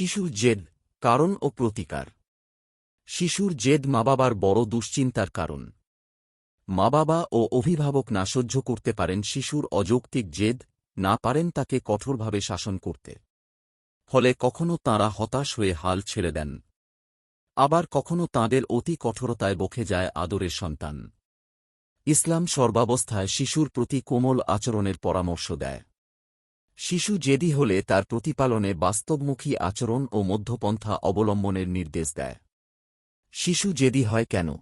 শিশুর জেদ, কারণ ও প্রতিকার। শিশুর জেদ মা-বাবার বড় দুশ্চিন্তার কারণ। মা-বাবা ও অভিভাবক না সহ্য করতে পারেন শিশুর অযৌক্তিক জেদ, না পারেন তাকে কঠোরভাবে শাসন করতে। ফলে কখনো তাঁরা হতাশ হয়ে হাল ছেড়ে দেন, আবার কখনো তাঁদের অতি কঠোরতায় বকে যায় আদরের সন্তান। ইসলাম সর্বাবস্থায় শিশুর প্রতি কোমল আচরণের পরামর্শ দেয়। শিশু জেদি হলে তার প্রতিপালনে বাস্তবমুখী আচরণ ও মধ্যপন্থা অবলম্বনের নির্দেশ দেয়। শিশু জেদি হয় কেন?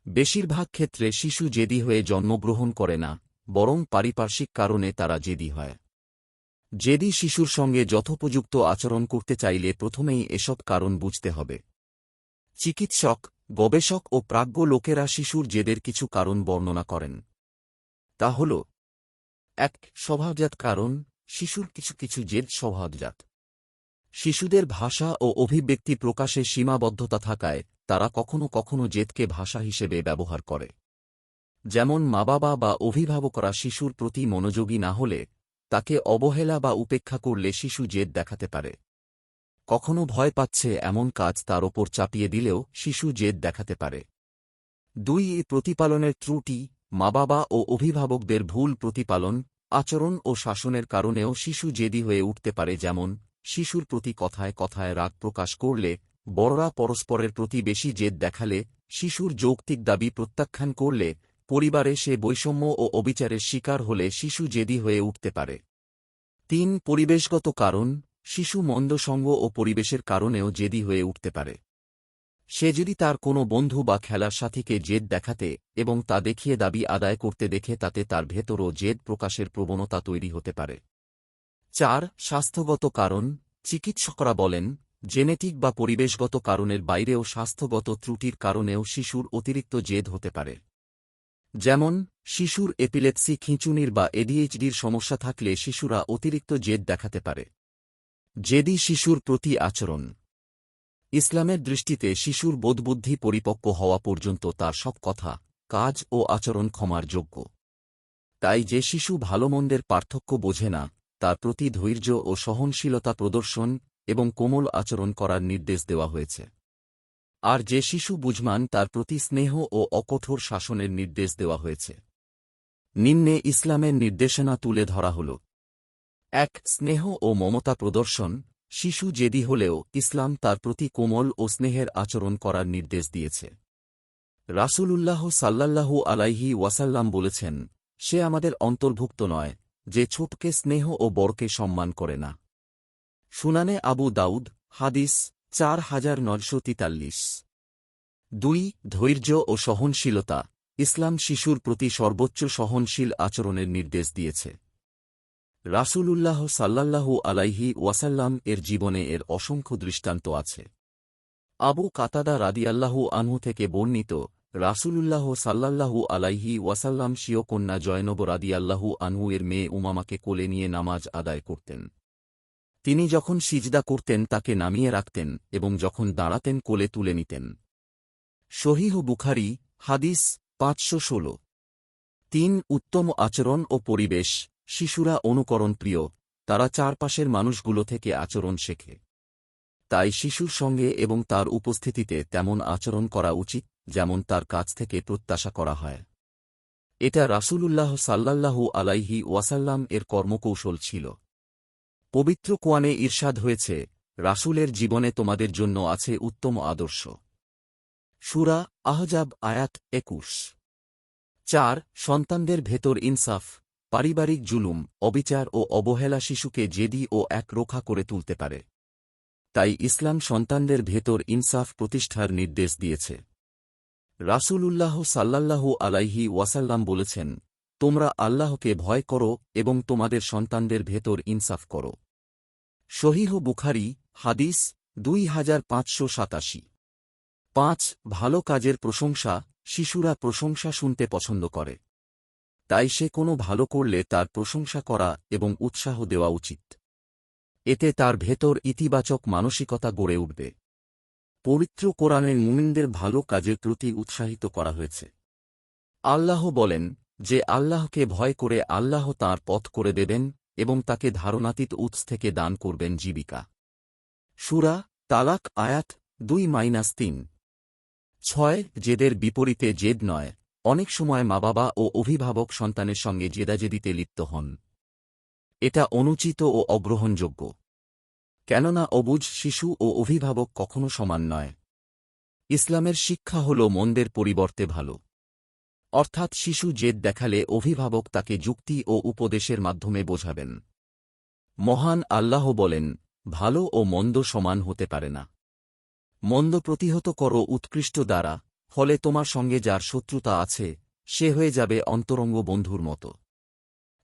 বেশিরভাগ ক্ষেত্রে শিশু জেদি হয়ে জন্মগ্রহণ করে না, বরং পারিপার্শ্বিক কারণে তারা জেদি হয়। জেদি শিশুর সঙ্গে যথোপযুক্ত আচরণ করতে চাইলে প্রথমেই এসব কারণ বুঝতে হবে। চিকিৎসক, গবেষক ও প্রাজ্ঞ লোকেরা শিশুর জেদের কিছু কারণ বর্ণনা করেন। তা হল: ১. স্বভাবজাত কারণ। শিশুর কিছু কিছু জেদ স্বভাবজাত। শিশুদের ভাষা ও অভিব্যক্তি প্রকাশে সীমাবদ্ধতা থাকায় তারা কখনো কখনো জেদকে ভাষা হিসেবে ব্যবহার করে। যেমন মা-বাবা বা অভিভাবকরা শিশুর প্রতি মনোযোগী না হলে, তাকে অবহেলা বা উপেক্ষা করলে শিশু জেদ দেখাতে পারে। কখনো ভয় পাচ্ছে এমন কাজ তার ওপর চাপিয়ে দিলেও শিশু জেদ দেখাতে পারে। ২. প্রতিপালনের ত্রুটি। মা-বাবা ও অভিভাবকদের ভুল প্রতিপালন, আচরণ ও শাসনের কারণেও শিশু জেদি হয়ে উঠতে পারে। যেমন, শিশুর প্রতি কথায় কথায় রাগ প্রকাশ করলে, বড়রা পরস্পরের প্রতি বেশি জেদ দেখালে, শিশুর যৌক্তিক দাবি প্রত্যাখ্যান করলে, পরিবারে সে বৈষম্য ও অবিচারের শিকার হলে শিশু জেদি হয়ে উঠতে পারে। ৩. পরিবেশগত কারণ। শিশু মন্দ সঙ্গ ও পরিবেশের কারণেও জেদি হয়ে উঠতে পারে। সে যদি তার কোনো বন্ধু বা খেলার সাথীকে জেদ দেখাতে এবং তা দেখিয়ে দাবি আদায় করতে দেখে, তাতে তার ভেতরও জেদ প্রকাশের প্রবণতা তৈরি হতে পারে। ৪. স্বাস্থ্যগত কারণ। চিকিৎসকরা বলেন, জেনেটিক বা পরিবেশগত কারণের বাইরেও স্বাস্থ্যগত ত্রুটির কারণেও শিশুর অতিরিক্ত জেদ হতে পারে। যেমন, শিশুর এপিলেপসি, খিঁচুনির বা এডিএইচডির সমস্যা থাকলে শিশুরা অতিরিক্ত জেদ দেখাতে পারে। জেদি শিশুর প্রতি আচরণ। ইসলামের দৃষ্টিতে শিশুর বোধবুদ্ধি পরিপক্ব হওয়া পর্যন্ত তার সব কথা, কাজ ও আচরণ ক্ষমার যোগ্য। তাই যে শিশু ভালোমন্দের পার্থক্য বোঝে না, তার প্রতি ধৈর্য ও সহনশীলতা প্রদর্শন এবং কোমল আচরণ করার নির্দেশ দেওয়া হয়েছে। আর যে শিশু বুঝমান, তার প্রতি স্নেহ ও অকঠোর শাসনের নির্দেশ দেওয়া হয়েছে। নিম্নে ইসলামের নির্দেশনা তুলে ধরা হল। ১. স্নেহ ও মমতা প্রদর্শন। শিশু জেদি হলেও ইসলাম তার প্রতি কোমল ও স্নেহের আচরণ করার নির্দেশ দিয়েছে। রাসূলুল্লাহ সাল্লাল্লাহু আলাইহি ওয়াসাল্লাম বলেছেন, সে আমাদের অন্তর্ভুক্ত নয় যে ছোটকে স্নেহ ও বড়কে সম্মান করে না। সুনানে আবু দাউদ, হাদিস ৪৯৪৩। ২. ধৈর্য ও সহনশীলতা। ইসলাম শিশুর প্রতি সর্বোচ্চ সহনশীল আচরণের নির্দেশ দিয়েছে। রাসূলুল্লাহ সাল্লাল্লাহু আলাইহি ওয়াসাল্লাম এর জীবনে এর অসংখ্য দৃষ্টান্ত আছে। আবু কাতাদা রাদিয়াল্লাহু আনহু থেকে বর্ণিত, রাসূলুল্লাহ সাল্লাল্লাহু আলাইহি ওয়াসাল্লাম স্বীয় কন্যা জয়নব রাদিয়াল্লাহু আনহু এর মেয়ে উমামাকে কোলে নিয়ে নামাজ আদায় করতেন। তিনি যখন সিজদা করতেন তাকে নামিয়ে রাখতেন এবং যখন দাঁড়াতেন কোলে তুলে নিতেন। সহিহ বুখারী, হাদিস ৫১৬। ৩. উত্তম আচরণ ও পরিবেশ। শিশুরা অনুকরণ প্রিয়, তারা চারপাশের মানুষগুলো থেকে আচরণ শেখে। তাই শিশুর সঙ্গে এবং তার উপস্থিতিতে তেমন আচরণ করা উচিত যেমন তার কাছ থেকে প্রত্যাশা করা হয়। এটা রাসূলুল্লাহ সাল্লাল্লাহু আলাইহি ওয়াসাল্লাম এর কর্মকৌশল ছিল। পবিত্র কোরআনে ইরশাদ হয়েছে, রাসূলের জীবনে তোমাদের জন্য আছে উত্তম আদর্শ। সূরা আহজাব আয়াত ২১। ৪. সন্তানদের ভেতর ইনসাফ। পারিবারিক জুলুম, অবিচার ও অবহেলা শিশুকে জেদি ও একরোখা করে তুলতে পারে। তাই ইসলাম সন্তানদের ভেতর ইনসাফ প্রতিষ্ঠার নির্দেশ দিয়েছে। রাসূলুল্লাহ সাল্লাল্লাহু আলাইহি ওয়াসাল্লাম বলেছেন, তোমরা আল্লাহকে ভয় করো এবং তোমাদের সন্তানদের ভেতর ইনসাফ করো। সহিহ বুখারী, হাদিস ২৫৮৭। ৫. ভালো কাজের প্রশংসা। শিশুরা প্রশংসা শুনতে পছন্দ করে। তাই সে কোনো ভালো করলে তার প্রশংসা করা এবং উৎসাহ দেওয়া উচিত। এতে তার ভেতর ইতিবাচক মানসিকতা গড়ে উঠবে। পবিত্র কোরআনে মুমিনদের ভালো কাজের প্রতি উৎসাহিত করা হয়েছে। আল্লাহ বলেন, যে আল্লাহকে ভয় করে আল্লাহ তাঁর পথ করে দেবেন এবং তাকে ধারণাতীত উৎস থেকে দান করবেন জীবিকা। সূরা তালাক আয়াত 2-3। 6 জেদের বিপরীতে জেদ নয়। অনেক সময় মা বাবা ও অভিভাবক সন্তানের সঙ্গে জেদাজেদিতে লিপ্ত হন। এটা অনুচিত ও অগ্রহণযোগ্য। কেননা অবুঝ শিশু ও অভিভাবক কখনো সমান নয়। ইসলামের শিক্ষা হল মন্দের পরিবর্তে ভালো। অর্থাৎ শিশু জেদ দেখালে অভিভাবক তাকে যুক্তি ও উপদেশের মাধ্যমে বোঝাবেন। মহান আল্লাহ বলেন, ভালো ও মন্দ সমান হতে পারে না। মন্দ প্রতিহত করো উৎকৃষ্ট দ্বারা, ফলে তোমার সঙ্গে যার শত্রুতা আছে সে হয়ে যাবে অন্তরঙ্গ বন্ধুর মতো।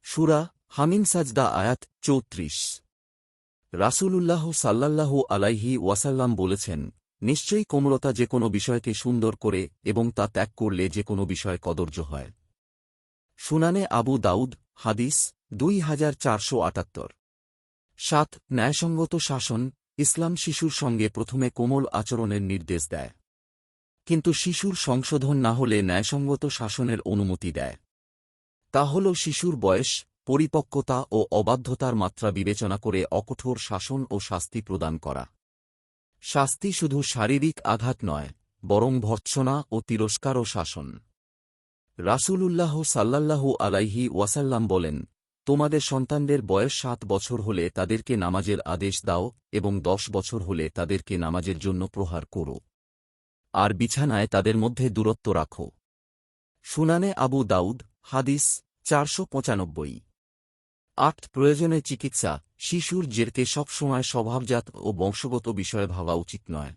সূরা হামিম সাজদা আয়াত 34। রাসূলুল্লাহ সাল্লাল্লাহু আলাইহি ওয়াসাল্লাম বলেছেন, নিশ্চয়ই কোমলতা যে কোনো বিষয়কে সুন্দর করে এবং তা ত্যাগ করলে যে কোনো বিষয় কদর্য হয়। সুনানে আবু দাউদ হাদিস 2478। 7 ন্যায়সঙ্গত শাসন। ইসলাম শিশুর সঙ্গে প্রথমে কোমল আচরণের নির্দেশ দেয়, কিন্তু শিশুর সংশোধন না হলে ন্যায়সঙ্গত শাসনের অনুমতি দেয়। তা হল শিশুর বয়স, পরিপক্কতা ও অবাধ্যতার মাত্রা বিবেচনা করে অকঠোর শাসন ও শাস্তি প্রদান করা। শাস্তি শুধু শারীরিক আঘাত নয়, বরং ভর্ৎসনা ও তিরস্কার ও শাসন। রাসূলুল্লাহ সাল্লাল্লাহু আলাইহি ওয়াসাল্লাম বলেন, তোমাদের সন্তানদের বয়স 7 বছর হলে তাদেরকে নামাজের আদেশ দাও এবং 10 বছর হলে তাদেরকে নামাজের জন্য প্রহার করো, আর বিছানায় তাদের মধ্যে দূরত্ব রাখো। সুনানে আবু দাউদ হাদিস 495। 8 প্রয়োজনে চিকিৎসা। শিশুর জেরকে সবসময় স্বভাবজাত ও বংশগত বিষয়ে ভাবা উচিত নয়।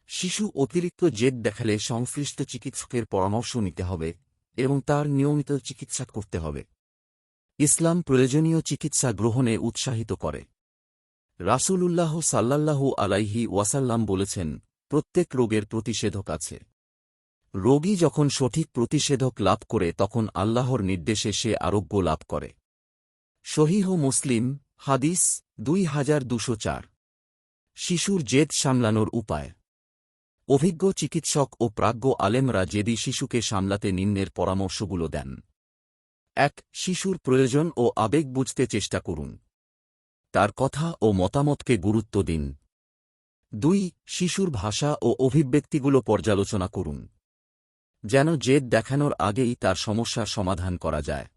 শিশু অতিরিক্ত জেদ দেখালে সংশ্লিষ্ট চিকিৎসকের পরামর্শ নিতে হবে এবং তার নিয়মিত চিকিৎসা করতে হবে। ইসলাম প্রয়োজনীয় চিকিৎসা গ্রহণে উৎসাহিত করে। রাসূলুল্লাহ সাল্লাল্লাহু আলাইহি ওয়াসাল্লাম বলেছেন, প্রত্যেক রোগের প্রতিষেধক আছে। রোগী যখন সঠিক প্রতিষেধক লাভ করে তখন আল্লাহর নির্দেশে সে আরোগ্য লাভ করে। সহিহ মুসলিম হাদিস 2204। শিশুর জেদ সামলানোর উপায়। অভিজ্ঞ চিকিৎসক ও প্রাজ্ঞ আলেমরা জেদি শিশুকে সামলাতে নিম্নের পরামর্শগুলো দেন। 1 শিশুর প্রয়োজন ও আবেগ বুঝতে চেষ্টা করুন। তার কথা ও মতামতকে গুরুত্ব দিন। 2 শিশুর ভাষা ও অভিব্যক্তিগুলো পর্যালোচনা করুন, যেন জেদ দেখানোর আগেই তার সমস্যার সমাধান করা যায়।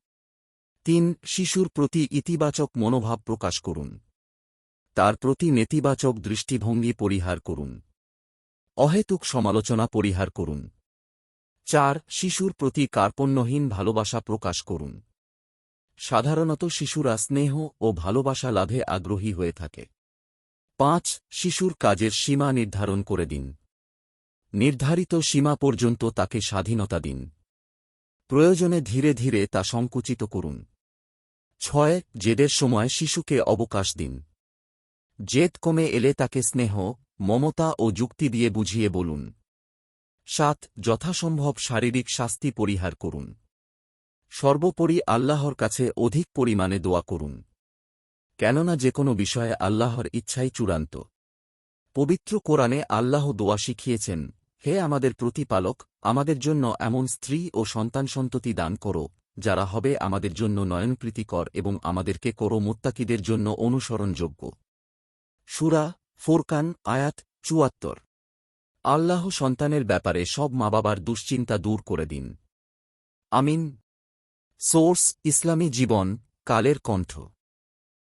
3 শিশুর প্রতি ইতিবাচক মনোভাব প্রকাশ করুন। তার প্রতি নেতিবাচক দৃষ্টিভঙ্গি পরিহার করুন। অহেতুক সমালোচনা পরিহার করুন। 4 শিশুর প্রতি কার্পণ্যহীন ভালোবাসা প্রকাশ করুন। সাধারণত শিশুরা স্নেহ ও ভালোবাসা লাভে আগ্রহী হয়ে থাকে। 5 শিশুর কাজের সীমা নির্ধারণ করে দিন। নির্ধারিত সীমা পর্যন্ত তাকে স্বাধীনতা দিন। প্রয়োজনে ধীরে ধীরে তা সংকুচিত করুন। 6 জেদের সময় শিশুকে অবকাশ দিন। জেদ কমে এলে তাকে স্নেহ, মমতা ও যুক্তি দিয়ে বুঝিয়ে বলুন। 7 যথাসম্ভব শারীরিক শাস্তি পরিহার করুন। সর্বোপরি আল্লাহর কাছে অধিক পরিমাণে দোয়া করুন, কেননা যে কোনো বিষয়ে আল্লাহর ইচ্ছাই চূড়ান্ত। পবিত্র কোরআনে আল্লাহ দোয়া শিখিয়েছেন, হে আমাদের প্রতিপালক, আমাদের জন্য এমন স্ত্রী ও সন্তান-সন্ততি দান করো যারা হবে আমাদের জন্য নয়নপ্রীতিকর এবং আমাদেরকে করো মুত্তাকিদের জন্য অনুসরণযোগ্য। সূরা ফুরকান আয়াত 74। আল্লাহ সন্তানের ব্যাপারে সব মা-বাবার দুশ্চিন্তা দূর করে দিন। আমিন। সোর্স ইসলামী জীবন, কালের কণ্ঠ।